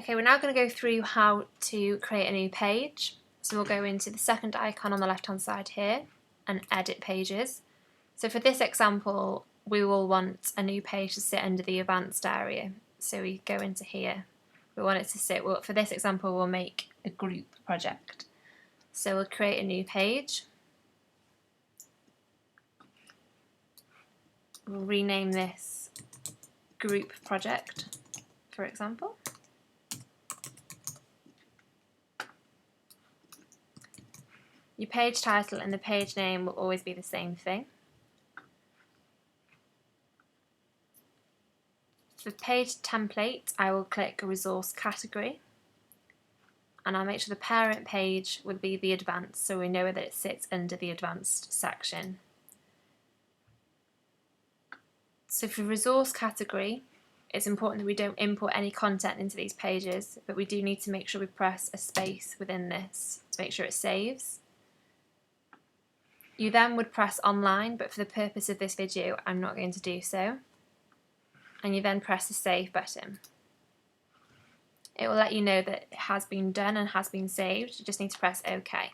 Okay, we're now going to go through how to create a new page. So we'll go into the second icon on the left hand side here and edit pages. So for this example, we will want a new page to sit under the advanced area. So we go into here. We want it to sit, well, for this example, we'll make a group project. So we'll create a new page. We'll rename this group project, for example. Your page title and the page name will always be the same thing. For page template, I will click resource category, and I'll make sure the parent page will be the advanced, so we know that it sits under the advanced section. So for resource category, it's important that we don't import any content into these pages, but we do need to make sure we press a space within this to make sure it saves. You then would press online, but for the purpose of this video, I'm not going to do so. And you then press the save button. It will let you know that it has been done and has been saved. You just need to press OK.